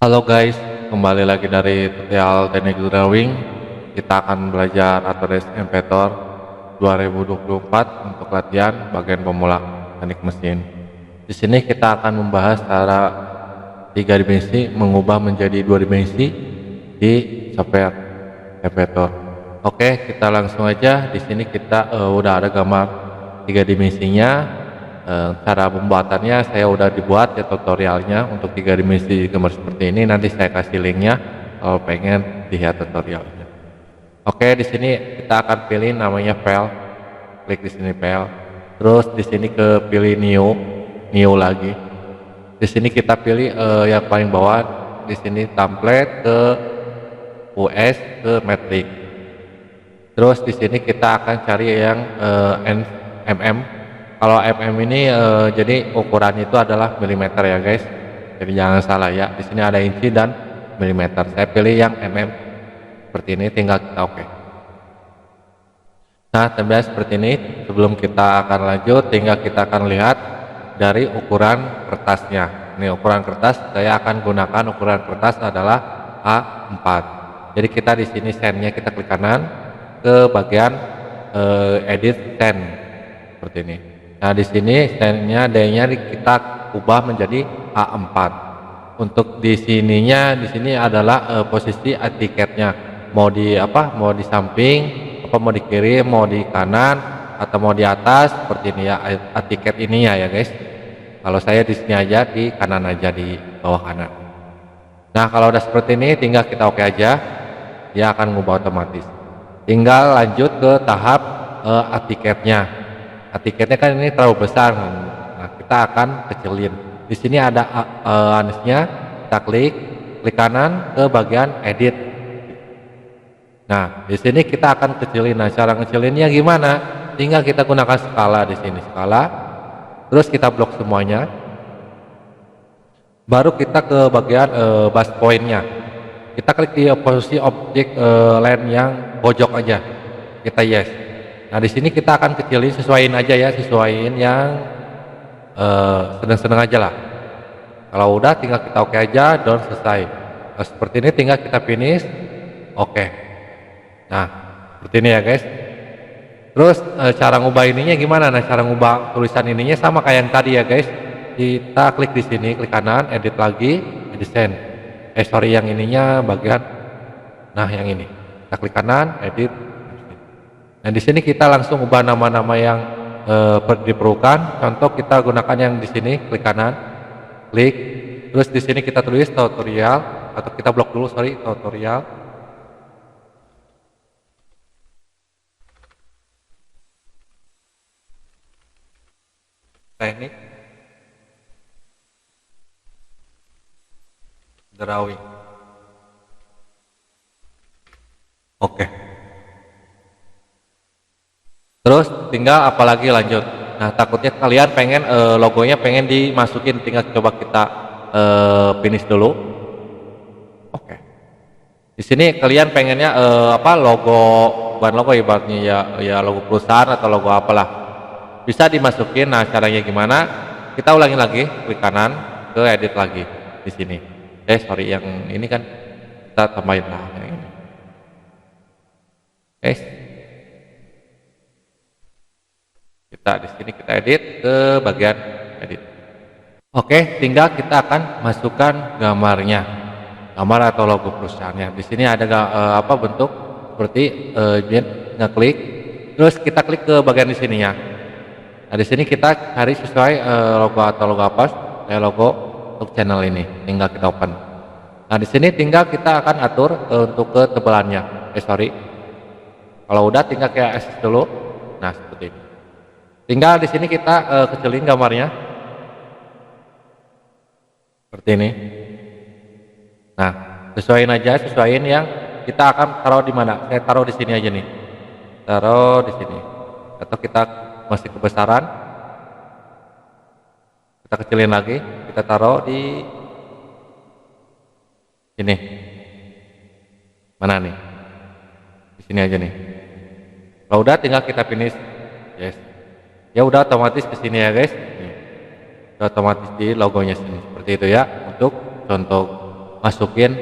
Halo guys, kembali lagi dari tutorial teknik drawing. Kita akan belajar Autodesk Inventor 2024 untuk latihan bagian pemula teknik mesin. Di sini kita akan membahas cara 3 dimensi mengubah menjadi 2 dimensi di software Inventor. Oke, kita langsung aja. Di sini kita udah ada gambar 3 dimensinya. Cara pembuatannya saya udah dibuat ya tutorialnya untuk 3 dimensi gambar seperti ini. Nanti saya kasih linknya kalau pengen lihat tutorialnya. Oke, di sini kita akan pilih namanya file, klik di sini file, terus di sini ke pilih new lagi. Di sini kita pilih yang paling bawah, di sini template ke US ke metric. Terus di sini kita akan cari yang mm. Kalau mm ini jadi ukurannya itu adalah milimeter ya guys. Jadi jangan salah ya. Di sini ada inci dan milimeter. Saya pilih yang mm seperti ini, tinggal kita oke. Nah, tampilan seperti ini. Sebelum kita akan lanjut, tinggal kita akan lihat dari ukuran kertasnya. Ini ukuran kertas. Saya akan gunakan ukuran kertas adalah A4. Jadi kita di sini sendnya kita klik kanan ke bagian edit send seperti ini. Nah, di sini stand-nya D-nya kita ubah menjadi A4. Untuk di sininya di sini adalah posisi etiketnya. Mau di apa? Mau di samping, apa mau di kiri, mau di kanan atau mau di atas seperti ini ya etiket ininya ya guys. Kalau saya di sini aja di kanan aja di bawah kanan. Nah, kalau udah seperti ini tinggal kita oke aja. Dia akan mengubah otomatis. Tinggal lanjut ke tahap etiketnya. Etiketnya kan ini terlalu besar, nah kita akan kecilin. Di sini ada anisnya, kita klik kanan ke bagian edit. Nah, di sini kita akan kecilin. Nah, cara ngecilinnya gimana? Tinggal kita gunakan skala di sini, skala. Terus kita blok semuanya. Baru kita ke bagian base point-nya. Kita klik di posisi objek line yang pojok aja. Kita yes. Nah, di sini kita akan kecilin, sesuaiin aja ya, sesuaiin yang sedang-sedang aja lah. Kalau udah tinggal kita oke aja, dan selesai. Nah, seperti ini tinggal kita finish, oke. Nah, seperti ini ya guys. Terus cara ngubah ininya gimana? Nah, cara ngubah tulisan ininya sama kayak yang tadi ya guys. Kita klik di sini, klik kanan, edit lagi, edit send. Yang ininya bagian, nah yang ini. Kita klik kanan, edit. Nah, di sini kita langsung ubah nama-nama yang diperlukan. Contoh kita gunakan yang di sini, klik kanan, klik, terus di sini kita tulis tutorial atau kita blok dulu, tutorial. Teknik drawing. Oke. Terus tinggal apalagi lanjut. Nah, takutnya kalian pengen logonya pengen dimasukin, tinggal coba kita finish dulu. Oke. Di sini kalian pengennya apa logo, bukan logo ibaratnya ya logo perusahaan atau logo apalah. Bisa dimasukin. Nah, caranya gimana? Kita ulangi lagi, klik kanan ke edit lagi di sini. Sorry yang ini kan kita tambahin lah yang ini. Kita di sini kita edit ke bagian edit. Oke, tinggal kita akan masukkan gambarnya, gambar atau logo perusahaannya. Di sini ada apa bentuk seperti ngeklik, terus kita klik ke bagian di sininya. Nah, di sini kita cari sesuai logo atau logo apa, kayak logo untuk channel ini. Tinggal kita open. Nah, di sini tinggal kita akan atur untuk ketebalannya. Kalau udah tinggal kayak access dulu. Nah, seperti ini. Tinggal di sini kita kecilin gambarnya seperti ini. Nah, sesuaiin yang kita akan taruh di mana. Saya taruh di sini aja nih. Taruh di sini. Atau kita masih kebesaran. Kita kecilin lagi. Kita taruh di sini. Mana nih? Di sini aja nih. Kalau udah tinggal kita finish. Yes. Ya udah otomatis ke sini ya guys. Udah otomatis di logonya sini seperti itu ya untuk contoh masukin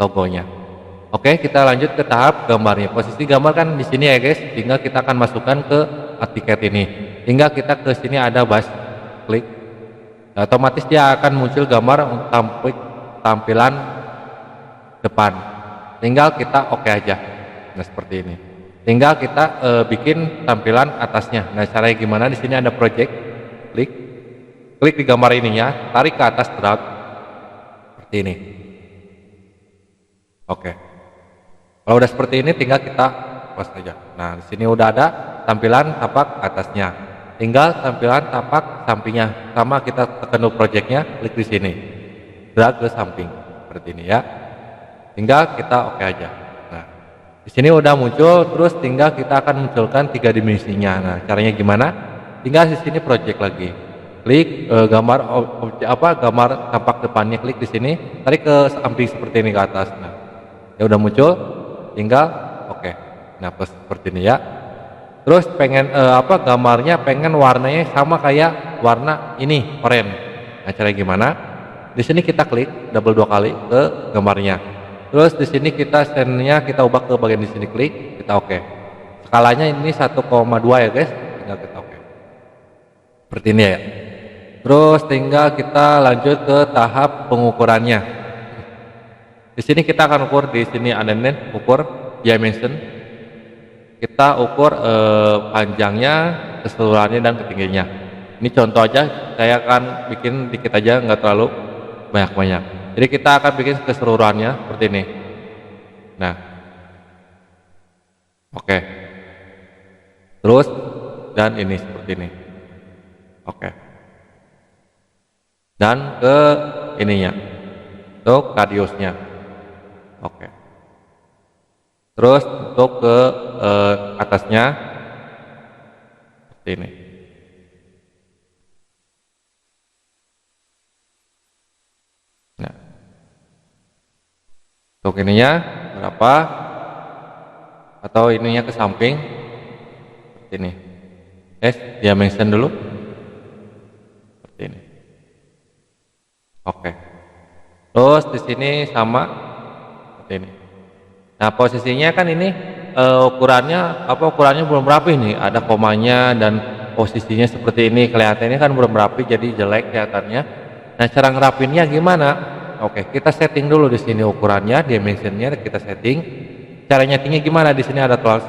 logonya. Oke, kita lanjut ke tahap gambarnya. Posisi gambar kan di sini ya guys, tinggal kita akan masukkan ke tiket ini. Tinggal kita ke sini ada bus, klik. Nah, otomatis dia akan muncul gambar untuk tampilan depan. Tinggal kita oke aja. Nah, seperti ini. Tinggal kita bikin tampilan atasnya. Nah, caranya gimana? Di sini ada project, klik di gambar ininya, tarik ke atas, drag seperti ini. Oke. Kalau udah seperti ini tinggal kita close aja. Nah, di sini udah ada tampilan tapak atasnya. Tinggal tampilan tapak sampingnya. Sama kita tekan projectnya, klik di sini. Drag ke samping seperti ini ya. Tinggal kita oke aja. Nah, di sini udah muncul, terus tinggal kita akan munculkan 3 dimensinya. Nah, caranya gimana? Tinggal di sini project lagi. Klik gambar gambar tampak depannya, klik di sini, tarik ke samping seperti ini ke atas. Nah, ya udah muncul, tinggal oke. Nah, seperti ini ya. Terus pengen gambarnya pengen warnanya sama kayak warna ini, oranye. Nah, caranya gimana? Di sini kita klik double 2 kali ke gambarnya. Terus di sini kita stand-nya kita ubah ke bagian di sini, klik, kita oke. Skalanya ini 1,2 ya guys, tinggal kita oke. Seperti ini ya. Terus tinggal kita lanjut ke tahap pengukurannya. Di sini kita akan ukur, di sini ada ukur dimension. Kita ukur panjangnya, keseluruhannya dan ketinggiannya. Ini contoh aja, saya akan bikin dikit aja, nggak terlalu banyak-banyak. Jadi kita akan bikin keseluruhannya seperti ini. Nah, oke. Terus dan ini seperti ini. Oke. Dan ke ininya, untuk radiusnya. Oke. Terus untuk ke atasnya seperti ini. Nah, untuk ininya berapa? Atau ininya ke samping seperti ini. Dimension dulu seperti ini. Oke. Terus di sini sama seperti ini. Nah, posisinya kan ini ukurannya belum rapi nih, ada komanya dan posisinya seperti ini, kelihatannya kan belum rapi jadi jelek kelihatannya. Nah, cara ngerapinnya gimana? Oke, kita setting dulu di sini ukurannya, dimensionnya kita setting. Cara nyetingnya gimana? Di sini ada tools.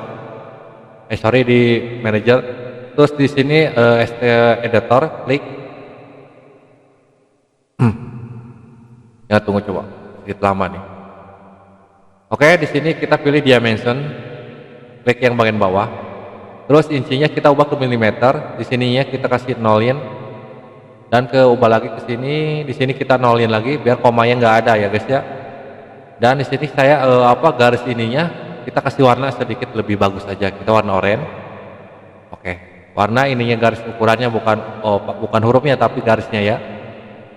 Di manager. Terus di sini editor, klik. Ya, tunggu coba. Sedikit lama nih. Oke, di sini kita pilih dimension. Klik yang bagian bawah. Terus insinya kita ubah ke milimeter. Di sininya kita kasih nolin. Dan ke ubah lagi ke sini. Di sini kita nolin lagi biar komanya nggak ada ya guys ya. Dan di sini saya garis ininya kita kasih warna sedikit lebih bagus aja. Kita warna oranye. Oke. Warna ininya garis ukurannya bukan hurufnya tapi garisnya ya.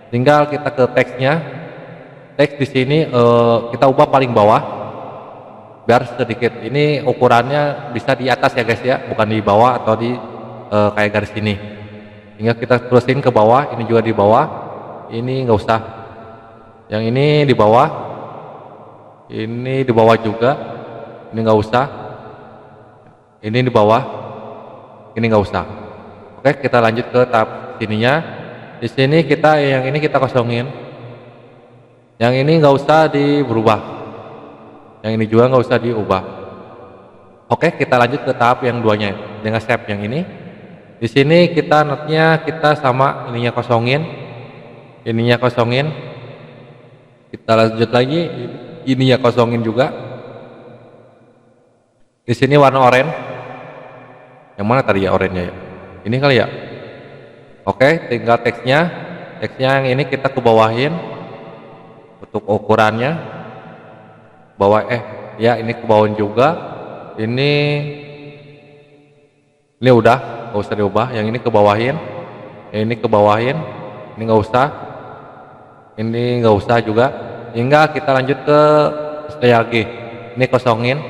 Tinggal kita ke teksnya. Teks di sini kita ubah paling bawah. Biar sedikit ini ukurannya bisa di atas ya guys ya, bukan di bawah atau di kayak garis ini. Tinggal kita terusin ke bawah, ini juga di bawah. Ini nggak usah. Yang ini di bawah. Ini di bawah juga. Ini nggak usah. Ini di bawah. Ini nggak usah. Oke, kita lanjut ke tahap sininya. Di sini yang ini kita kosongin. Yang ini nggak usah berubah. Yang ini juga nggak usah diubah. Oke, kita lanjut ke tahap yang duanya dengan shape yang ini. Di sini kita notnya kita sama ininya kosongin. Ininya kosongin. Kita lanjut lagi, ininya kosongin juga. Di sini warna oranye. Yang mana tadi ya oranye ya? Ini kali ya. Oke, tinggal teksnya yang ini kita ke bawahin untuk ukurannya. Ya ini ke bawahin juga. Ini udah nggak usah diubah. Yang ini ke bawahin. Ini ke bawahin. Ini nggak usah. Ini nggak usah juga. Hingga kita lanjut ke lagi. Ini kosongin.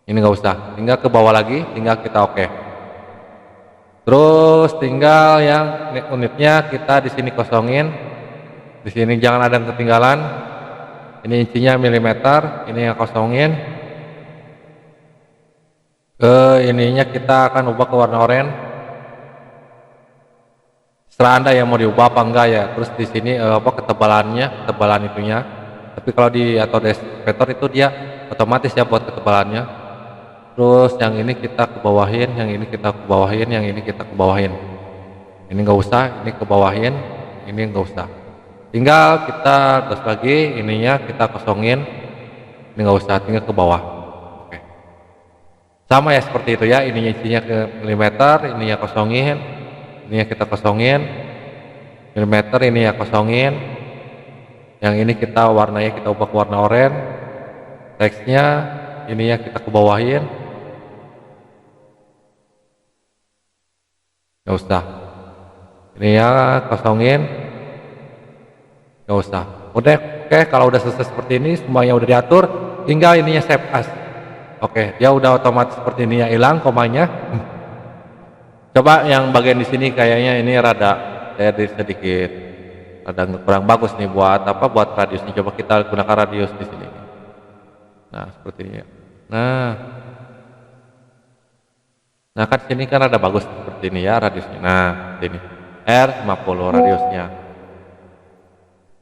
Ini nggak usah. Tinggal ke bawah lagi. Tinggal kita oke. Terus tinggal yang unitnya kita di sini kosongin. Di sini jangan ada yang ketinggalan. Ini intinya milimeter, ini yang kosongin. Ininya kita akan ubah ke warna oranye. Setelah Anda yang mau diubah apa enggak ya. Terus di sini ketebalan itunya. Tapi kalau di AutoDesk Inspector itu dia otomatis ya buat ketebalannya. Terus yang ini kita kebawahin, yang ini kita kebawahin, yang ini kita kebawahin. Ini enggak usah, ini kebawahin, ini enggak usah. Tinggal kita terus lagi ininya kita kosongin. Ini enggak usah, tinggal ke bawah. Oke. Sama ya seperti itu ya, ininya isinya ke milimeter, ininya kosongin. Ini yang kita kosongin milimeter, ini ya kosongin. Yang ini kita warnanya kita ubah ke warna oranye. Teksnya ini ya kita kebawahin. Nggak usah. Ini ya kosongin. Nggak usah. Udah, oke. Kalau udah selesai seperti ini, semuanya udah diatur. Tinggal ininya save as. Oke, dia udah otomatis seperti ini ya, hilang komanya. Coba yang bagian di sini kayaknya ini rada sedikit rada kurang bagus nih buat apa? Buat radiusnya. Coba kita gunakan radius di sini. Nah, seperti ini. Nah kan sini kan rada bagus seperti ini ya radiusnya. Nah, ini R50 radiusnya.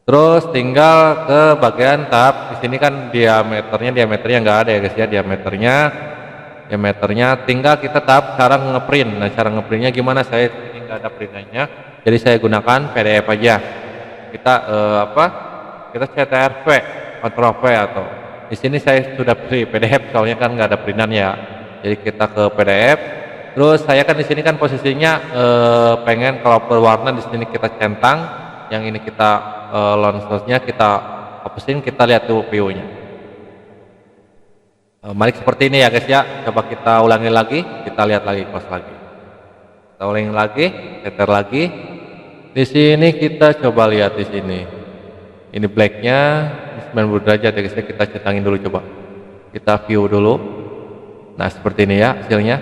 Terus tinggal ke bagian tahap di sini kan diameternya nggak ada ya guys ya, diameternya tinggal kita tahap cara ngeprint. Nah, cara ngeprintnya gimana? Saya ini nggak ada printannya, jadi saya gunakan PDF aja. Kita kita CTRV, Ctrl V atau di sini saya sudah PDF soalnya kan nggak ada printan ya. Jadi kita ke PDF. Terus saya kan di sini kan posisinya pengen kalau berwarna di sini kita centang, yang ini kita lonsosnya kita hapusin, kita lihat tuh view-nya. Balik seperti ini ya guys ya. Coba kita ulangi lagi, kita lihat lagi, close lagi. Kita ulangi lagi, setter lagi. Di sini kita coba lihat di sini. Ini black-nya 90 derajat ya guys ya. Kita centangin dulu coba. Kita view dulu. Nah, seperti ini ya hasilnya.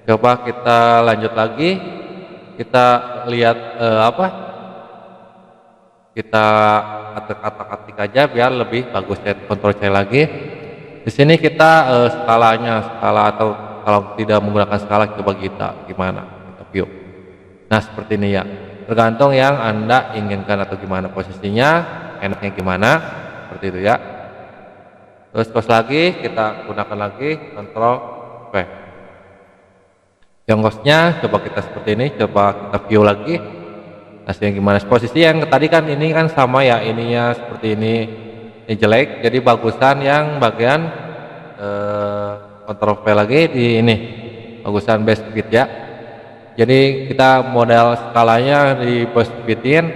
Coba kita lanjut lagi. Kita lihat kita atik-atik aja biar lebih bagus ya. Ctrl C lagi. Di sini kita skala atau kalau tidak menggunakan skala coba kita gimana kita view. Nah, seperti ini ya. Tergantung yang Anda inginkan atau gimana posisinya, enaknya gimana, seperti itu ya. Terus lagi kita gunakan lagi Ctrl V. Jongkosnya coba kita seperti ini, coba kita view lagi. Hasilnya gimana? Posisi yang tadi kan ini kan sama ya, ininya seperti ini jelek, jadi bagusan yang bagian Ctrl V lagi di ini bagusan base fit ya. Jadi kita model skalanya di base fitin,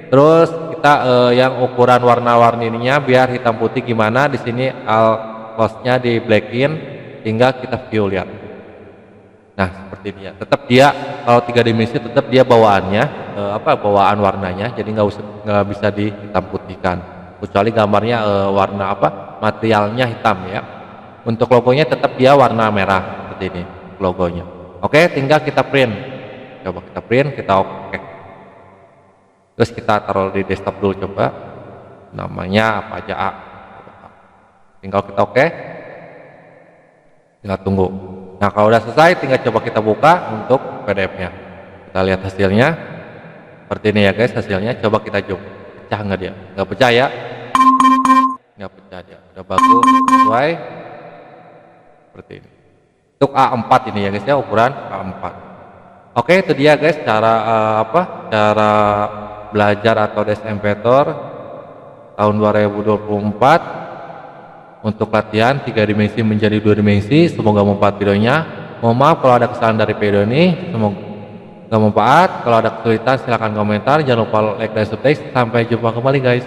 terus kita yang ukuran warna-warninya biar hitam putih gimana di sini close-nya di blackin, tinggal kita view lihat. Nah, seperti ini ya. Tetap dia kalau 3 dimensi tetap dia bawaannya bawaan warnanya, jadi nggak bisa dihitam putihkan. Kecuali gambarnya warna materialnya hitam ya. Untuk logonya tetap dia warna merah seperti ini logonya. Oke, tinggal kita print. Coba kita print, kita oke. Terus kita taruh di desktop dulu coba. Namanya apa aja A. Tinggal kita oke. Tinggal tunggu. Nah, kalau udah selesai tinggal coba kita buka untuk PDF-nya. Kita lihat hasilnya. Seperti ini ya guys hasilnya. Coba kita zoom. Pecah nggak dia? Nggak pecah ya? Nggak pecah dia. Udah bagus sesuai. Seperti ini. Untuk A4 ini ya guys ya, ukuran A4. Oke, itu dia guys cara cara belajar AutoDesk Inspector tahun 2024 untuk latihan 3 dimensi menjadi 2 dimensi. Semoga bermanfaat videonya. Mohon maaf kalau ada kesalahan dari video ini. Semoga bermanfaat. Kalau ada kesulitan silahkan komentar. Jangan lupa like dan subscribe. Sampai jumpa kembali guys.